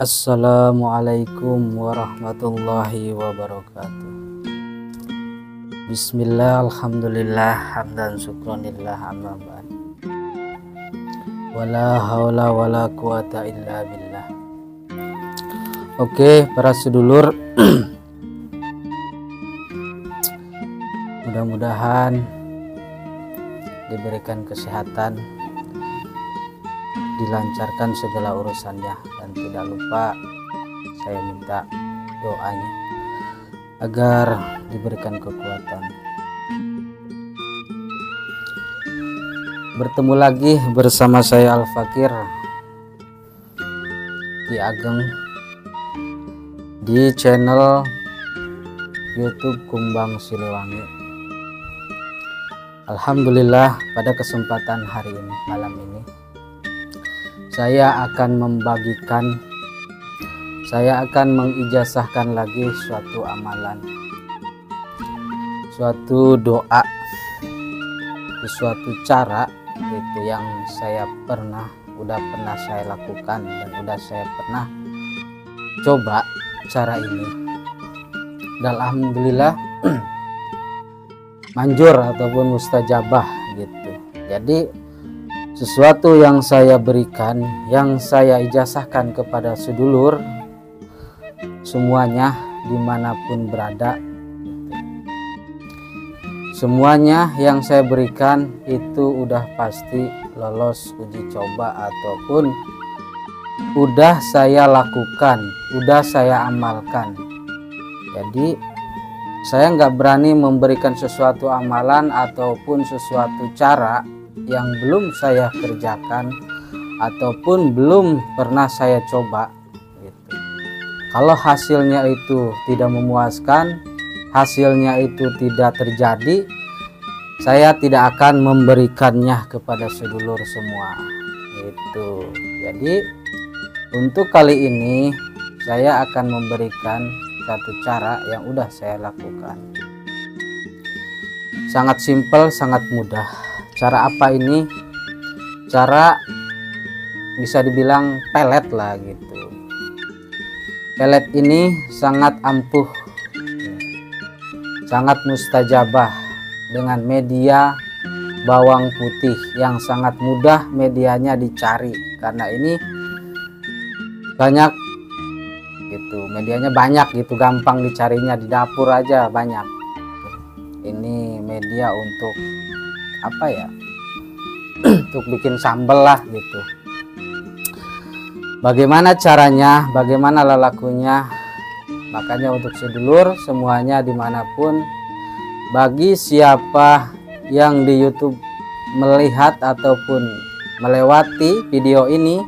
Assalamualaikum warahmatullahi wabarakatuh. Bismillah, alhamdulillah, hamdan syukronillah, amma ba'd. Wala haula wala quwata illa billah. Oke, para sedulur, mudah-mudahan diberikan kesehatan, dilancarkan segala urusannya, dan tidak lupa saya minta doanya agar diberikan kekuatan. Bertemu lagi bersama saya Al-Fakir Ki Ageng di channel YouTube Kumbang Siliwangi. Alhamdulillah, pada kesempatan hari ini, malam ini, saya akan mengijazahkan lagi suatu amalan, suatu doa, suatu cara itu yang udah pernah saya lakukan dan udah saya pernah coba cara ini. Dan alhamdulillah manjur ataupun mustajabah gitu. Jadi sesuatu yang saya berikan, yang saya ijazahkan kepada sedulur semuanya dimanapun berada, semuanya yang saya berikan itu udah pasti lolos uji coba ataupun udah saya lakukan, udah saya amalkan. Jadi saya nggak berani memberikan sesuatu amalan ataupun sesuatu cara yang belum saya kerjakan ataupun belum pernah saya coba gitu. Kalau hasilnya itu tidak memuaskan, hasilnya itu tidak terjadi, saya tidak akan memberikannya kepada sedulur semua gitu. Jadi untuk kali ini saya akan memberikan satu cara yang udah saya lakukan. Sangat simpel, sangat mudah. Cara apa ini? Cara bisa dibilang pelet lah gitu. Pelet ini sangat ampuh, sangat mustajabah dengan media bawang putih yang sangat mudah medianya dicari, karena ini banyak gitu, medianya banyak gitu, gampang dicarinya, di dapur aja banyak. Ini media untuk apa ya, untuk bikin sambal lah gitu. Bagaimana caranya, bagaimana lelakunya? Makanya untuk sedulur semuanya dimanapun, bagi siapa yang di YouTube melihat ataupun melewati video ini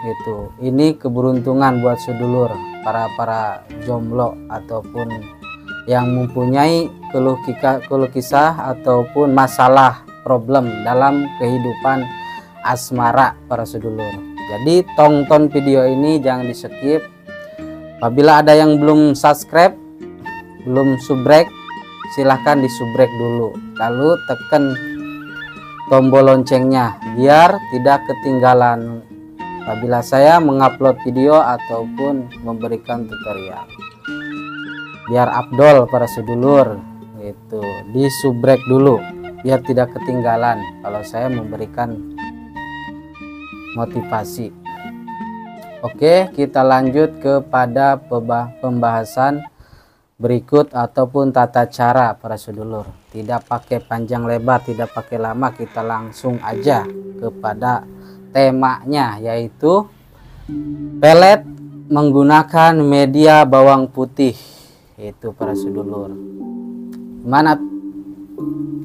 gitu, ini keberuntungan buat sedulur, para jomblo ataupun yang mempunyai keluh kisah ataupun masalah problem dalam kehidupan asmara para sedulur. Jadi tonton video ini, jangan di skip. Apabila ada yang belum subscribe, belum subrek, silahkan di subrek dulu, lalu tekan tombol loncengnya biar tidak ketinggalan apabila saya mengupload video ataupun memberikan tutorial. Biar afdol para sedulur gitu, di subrek dulu biar tidak ketinggalan kalau saya memberikan motivasi. Oke, kita lanjut kepada pembahasan berikut ataupun tata cara para sedulur. Tidak pakai panjang lebar, tidak pakai lama, kita langsung aja kepada temanya, yaitu pelet menggunakan media bawang putih. Itu para sedulur, mana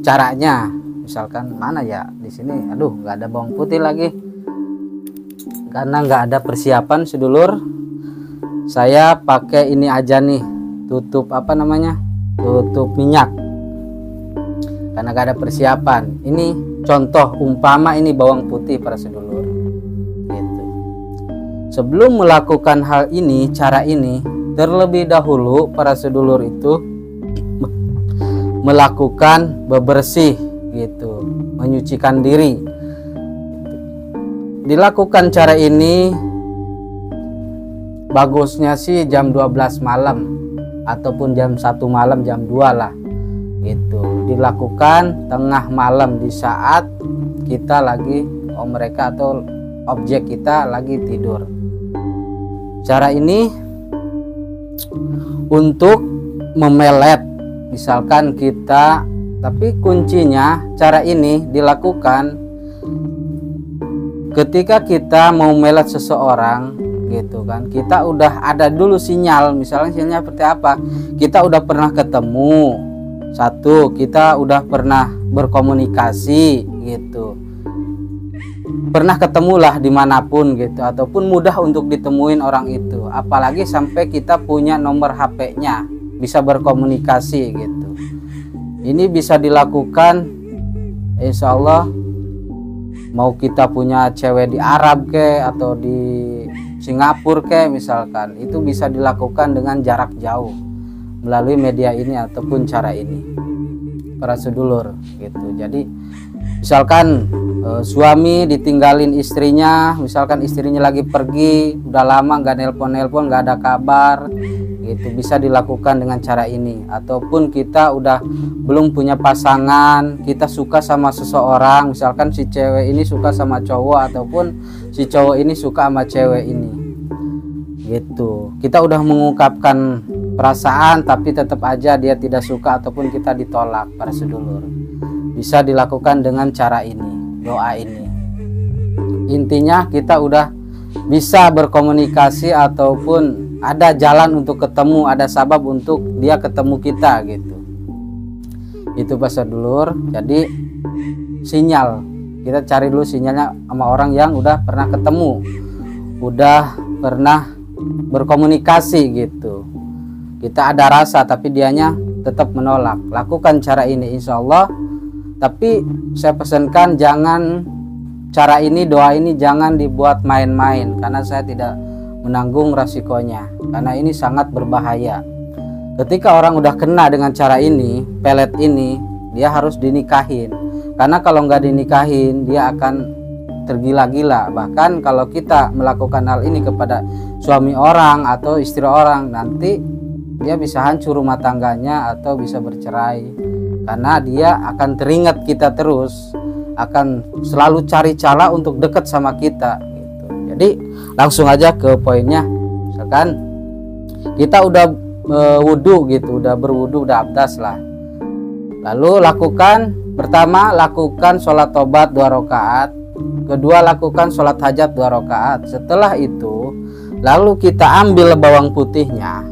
caranya? Misalkan mana ya di sini, aduh nggak ada bawang putih lagi karena nggak ada persiapan sedulur. Saya pakai ini aja nih, tutup apa namanya, tutup minyak, karena nggak ada persiapan. Ini contoh umpama, ini bawang putih para sedulur gitu. Sebelum melakukan hal ini, cara ini, terlebih dahulu para sedulur itu melakukan bebersih gitu, menyucikan diri. Dilakukan cara ini bagusnya sih jam 12 malam ataupun jam 1 malam, jam 2 lah. Itu dilakukan tengah malam di saat kita lagi mereka atau objek kita lagi tidur. Cara ini untuk memelet, misalkan kita, tapi kuncinya cara ini dilakukan ketika kita mau melet seseorang gitu kan. Kita udah ada dulu sinyal, misalnya sinyalnya seperti apa, kita udah pernah ketemu, satu, kita udah pernah berkomunikasi gitu, pernah ketemulah dimanapun gitu, ataupun mudah untuk ditemuin orang itu, apalagi sampai kita punya nomor HP-nya, bisa berkomunikasi gitu. Ini bisa dilakukan insya Allah, mau kita punya cewek di Arab ke atau di Singapura ke misalkan, itu bisa dilakukan dengan jarak jauh melalui media ini ataupun cara ini para sedulur gitu. Jadi misalkan suami ditinggalin istrinya, misalkan istrinya lagi pergi udah lama nggak nelpon nggak ada kabar gitu, bisa dilakukan dengan cara ini. Ataupun kita udah belum punya pasangan, kita suka sama seseorang, misalkan si cewek ini suka sama cowok ataupun si cowok ini suka sama cewek ini gitu, kita udah mengungkapkan perasaan tapi tetap aja dia tidak suka ataupun kita ditolak para sedulur, bisa dilakukan dengan cara ini, doa ini. Intinya kita udah bisa berkomunikasi ataupun ada jalan untuk ketemu, ada sabab untuk dia ketemu kita gitu. Itu para sedulur. Jadi sinyal, kita cari dulu sinyalnya sama orang yang udah pernah ketemu, udah pernah berkomunikasi gitu. Kita ada rasa tapi dianya tetap menolak. Lakukan cara ini insya Allah. Tapi saya pesankan jangan, cara ini, doa ini jangan dibuat main-main, karena saya tidak menanggung resikonya, karena ini sangat berbahaya. Ketika orang udah kena dengan cara ini, pelet ini, dia harus dinikahin, karena kalau nggak dinikahin dia akan tergila-gila. Bahkan kalau kita melakukan hal ini kepada suami orang atau istri orang, nanti dia bisa hancur rumah tangganya atau bisa bercerai, karena dia akan teringat kita terus, akan selalu cari cara untuk dekat sama kita gitu. Jadi langsung aja ke poinnya. Misalkan kita udah wudhu gitu, udah berwudhu, udah abdas lah, lalu lakukan pertama, lakukan sholat tobat 2 rakaat, kedua lakukan sholat hajat 2 rakaat. Setelah itu lalu kita ambil bawang putihnya,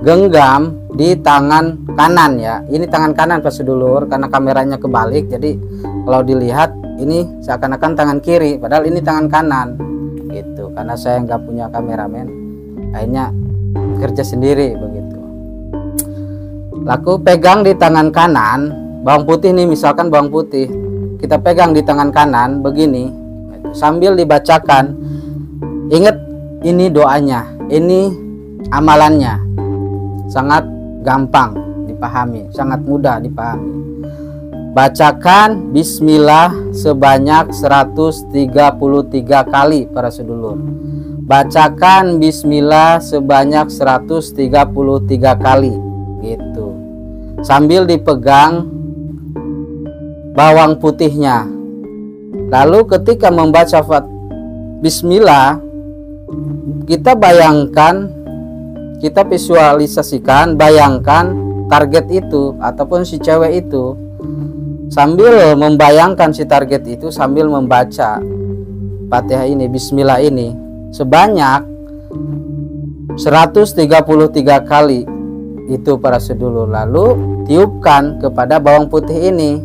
genggam di tangan kanan ya. Ini tangan kanan pas sedulur, karena kameranya kebalik, jadi kalau dilihat ini seakan-akan tangan kiri, padahal ini tangan kanan gitu. Karena saya nggak punya kameramen, akhirnya kerja sendiri begitu. Laku pegang di tangan kanan bawang putih nih, misalkan bawang putih kita pegang di tangan kanan begini sambil dibacakan. Ingat ini doanya, ini amalannya, sangat gampang dipahami, sangat mudah dipahami. Bacakan bismillah sebanyak 133 kali para sedulur. Bacakan bismillah sebanyak 133 kali gitu, sambil dipegang bawang putihnya. Lalu ketika membaca bismillah, kita bayangkan, kita visualisasikan, bayangkan target itu ataupun si cewek itu, sambil membayangkan si target itu sambil membaca Fatihah ini, bismillah ini sebanyak 133 kali itu para sedulur. Lalu tiupkan kepada bawang putih ini,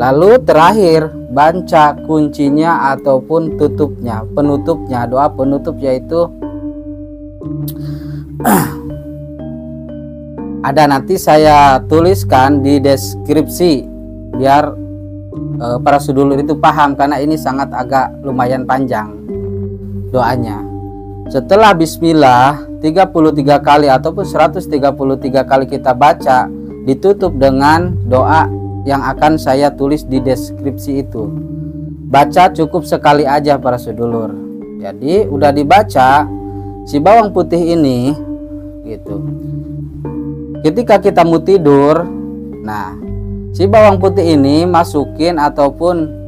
lalu terakhir baca kuncinya ataupun tutupnya, penutupnya, doa penutup, yaitu ada, nanti saya tuliskan di deskripsi biar para sedulur itu paham, karena ini sangat agak lumayan panjang doanya. Setelah bismillah 33 kali ataupun 133 kali kita baca, ditutup dengan doa yang akan saya tulis di deskripsi itu. Baca cukup sekali aja para sedulur. Jadi udah dibaca si bawang putih ini gitu. Ketika kita mau tidur, nah si bawang putih ini masukin ataupun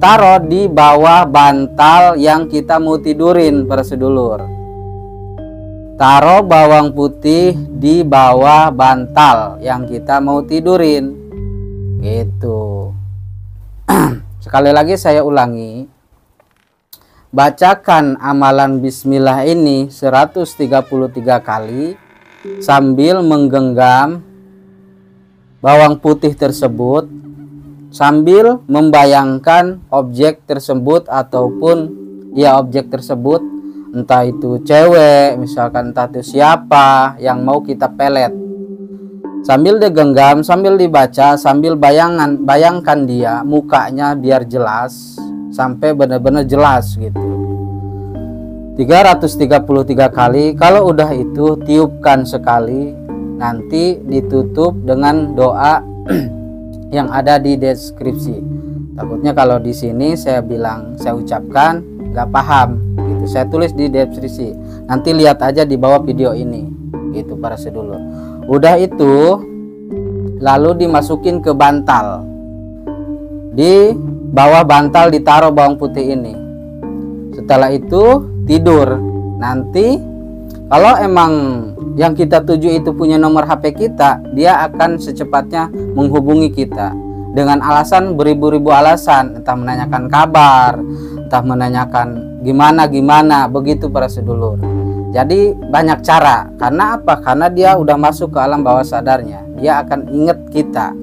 taruh di bawah bantal yang kita mau tidurin para sedulur. Taruh bawang putih di bawah bantal yang kita mau tidurin gitu. Sekali lagi saya ulangi, bacakan amalan bismillah ini 133 kali sambil menggenggam bawang putih tersebut, sambil membayangkan objek tersebut ataupun objek tersebut, entah itu cewek misalkan, entah itu siapa yang mau kita pelet. Sambil digenggam, sambil dibaca, sambil bayangkan dia mukanya biar jelas, sampai benar-benar jelas gitu. 333 kali. Kalau udah itu tiupkan sekali, nanti ditutup dengan doa yang ada di deskripsi. Takutnya kalau di sini saya ucapkan nggak paham gitu, saya tulis di deskripsi, nanti lihat aja di bawah video ini gitu para sedulur. Udah itu lalu dimasukin ke bantal, di bawah bantal ditaruh bawang putih ini. Setelah itu tidur. Nanti kalau emang yang kita tuju itu punya nomor HP kita, dia akan secepatnya menghubungi kita dengan alasan beribu-ribu alasan, entah menanyakan kabar, entah menanyakan gimana begitu para sedulur. Jadi banyak cara. Karena apa? Karena dia udah masuk ke alam bawah sadarnya. Dia akan ingat kita.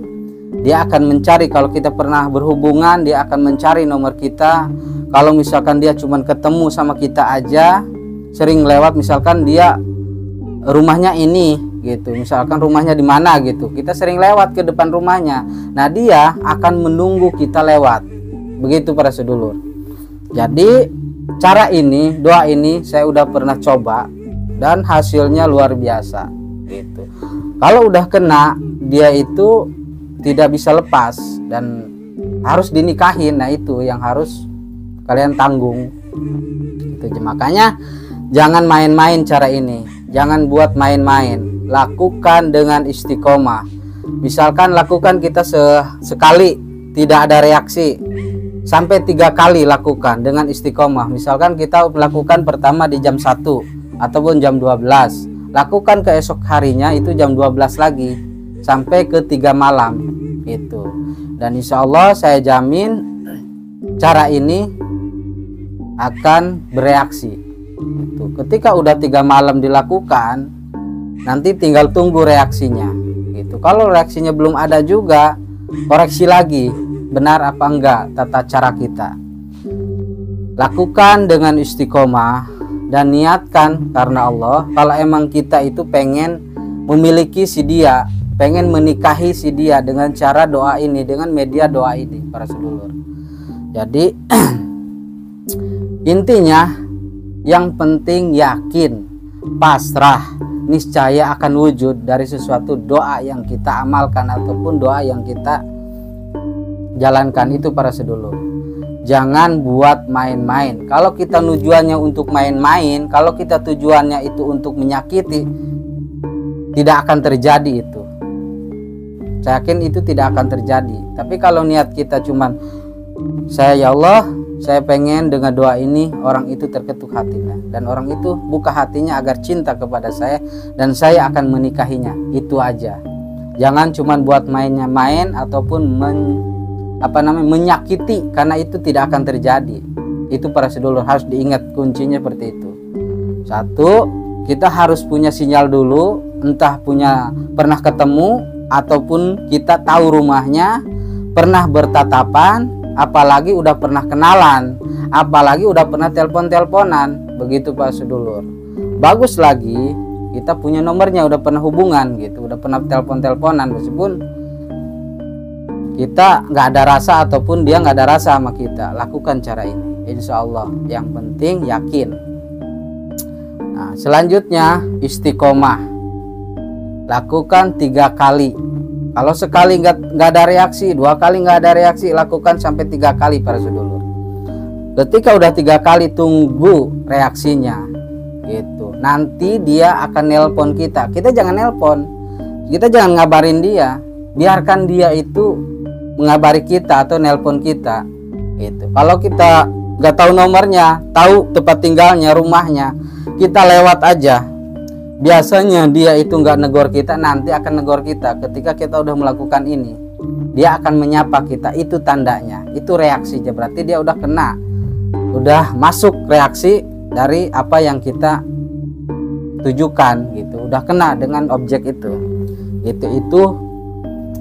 Dia akan mencari, kalau kita pernah berhubungan, dia akan mencari nomor kita. Kalau misalkan dia cuman ketemu sama kita aja, sering lewat, misalkan dia rumahnya ini gitu, misalkan rumahnya di mana gitu, kita sering lewat ke depan rumahnya. Nah, dia akan menunggu kita lewat. Begitu para sedulur. Jadi cara ini, doa ini saya udah pernah coba dan hasilnya luar biasa gitu. Kalau udah kena, dia itu tidak bisa lepas dan harus dinikahin. Nah, itu yang harus kalian tanggung gitu. Makanya jangan main-main cara ini, jangan buat main-main, lakukan dengan istiqomah. Misalkan lakukan kita sekali tidak ada reaksi, sampai 3 kali lakukan dengan istiqomah. Misalkan kita melakukan pertama di jam 1 ataupun jam 12, lakukan ke esok harinya itu jam 12 lagi sampai ke 3 malam itu. Dan insya Allah saya jamin cara ini akan bereaksi itu. Ketika udah 3 malam dilakukan, nanti tinggal tunggu reaksinya gitu. Kalau reaksinya belum ada juga, koreksi lagi benar apa enggak tata cara kita. Lakukan dengan istiqomah dan niatkan karena Allah. Kalau emang kita itu pengen memiliki si dia, pengen menikahi si dia dengan cara doa ini, dengan media doa ini para sedulur. Jadi intinya yang penting yakin, pasrah, niscaya akan wujud dari sesuatu doa yang kita amalkan ataupun doa yang kita jalankan itu para sedulur. Jangan buat main-main. Kalau kita tujuannya untuk main-main, kalau kita tujuannya itu untuk menyakiti, tidak akan terjadi itu. Saya yakin itu tidak akan terjadi. Tapi kalau niat kita cuman, ya Allah, saya pengen dengan doa ini orang itu terketuk hatinya, dan orang itu buka hatinya agar cinta kepada saya dan saya akan menikahinya. Itu aja. Jangan cuman buat mainnya main ataupun menyakiti, karena itu tidak akan terjadi. Itu para sedulur harus diingat, kuncinya seperti itu. 1, kita harus punya sinyal dulu, entah pernah ketemu ataupun kita tahu rumahnya, pernah bertatapan, apalagi udah pernah kenalan, apalagi udah pernah telepon-teleponan. Begitu para sedulur. Bagus lagi kita punya nomornya, udah pernah hubungan gitu, udah pernah telepon-teleponan, meskipun kita nggak ada rasa ataupun dia nggak ada rasa sama kita. Lakukan cara ini, insya Allah. Yang penting yakin. Nah, selanjutnya istiqomah. Lakukan 3 kali. Kalau sekali nggak ada reaksi, 2 kali nggak ada reaksi, lakukan sampai 3 kali para sedulur. Ketika udah 3 kali, tunggu reaksinya. nanti dia akan nelpon kita. Kita jangan nelpon, kita jangan ngabarin dia, biarkan dia itu mengabari kita atau nelpon kita gitu. Kalau kita nggak tahu nomornya, tahu tempat tinggalnya, rumahnya, kita lewat aja. Biasanya dia itu nggak negor kita, nanti akan negor kita ketika kita udah melakukan ini. Dia akan menyapa kita, itu tandanya, itu reaksinya, berarti dia udah kena, udah masuk reaksi dari apa yang kita tujukan gitu, udah kena dengan objek itu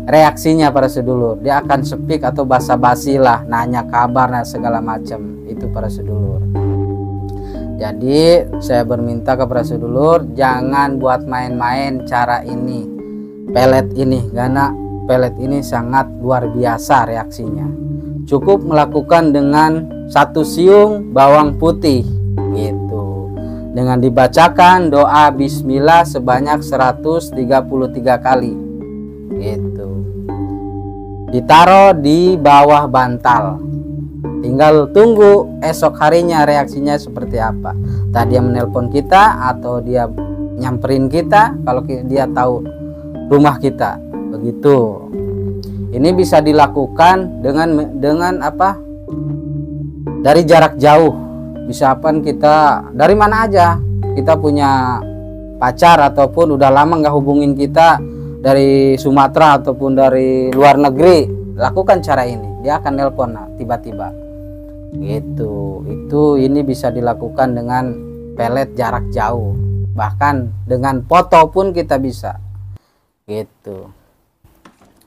reaksinya para sedulur. Dia akan speak atau basa-basi lah, nanya kabar dan segala macam itu para sedulur. Jadi saya berminta kepada sedulur, jangan buat main-main cara ini, pelet ini, karena pelet ini sangat luar biasa reaksinya. Cukup melakukan dengan 1 siung bawang putih gitu, dengan dibacakan doa bismillah sebanyak 133 kali gitu, ditaruh di bawah bantal. Tinggal tunggu esok harinya reaksinya seperti apa. Tadi dia menelpon kita atau dia nyamperin kita kalau dia tahu rumah kita. Begitu. Ini bisa dilakukan dengan apa? Dari jarak jauh. Bisa apa kita dari mana aja. Kita punya pacar ataupun udah lama nggak hubungin kita dari Sumatera ataupun dari luar negeri, lakukan cara ini. Dia akan nelpon tiba-tiba. Gitu. Ini bisa dilakukan dengan pelet jarak jauh. Bahkan dengan foto pun kita bisa. Gitu.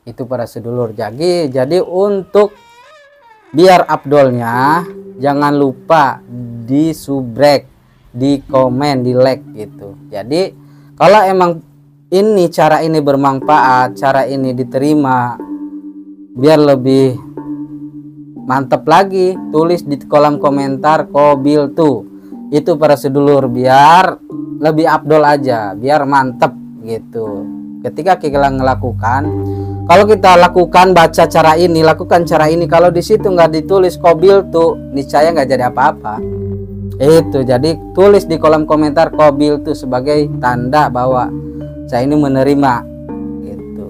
Itu para sedulur. Jadi untuk biar afdolnya, jangan lupa di subrek, di komen, di like gitu. Jadi kalau emang ini cara ini bermanfaat, cara ini diterima, biar lebih mantap lagi, tulis di kolom komentar Qabil tuh. Itu para sedulur, biar lebih afdol aja, biar mantep gitu. Ketika kita ngelakukan, kalau kita lakukan baca cara ini, lakukan cara ini, kalau di situ nggak ditulis Qabil tuh, niscaya nggak jadi apa-apa. Itu jadi tulis di kolom komentar Qabil tuh sebagai tanda bahwa saya ini menerima gitu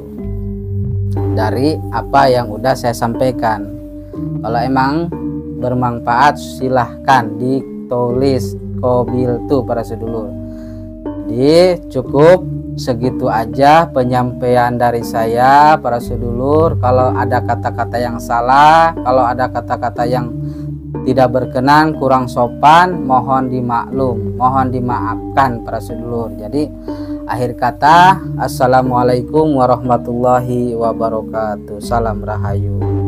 dari apa yang udah saya sampaikan. Kalau emang bermanfaat silahkan ditulis Qabil tuh para sedulur. Jadi cukup segitu aja penyampaian dari saya para sedulur. Kalau ada kata-kata yang salah, kalau ada kata-kata yang tidak berkenan, kurang sopan, mohon dimaklum, mohon dimaafkan para sedulur. Jadi akhir kata, assalamualaikum warahmatullahi wabarakatuh. Salam rahayu.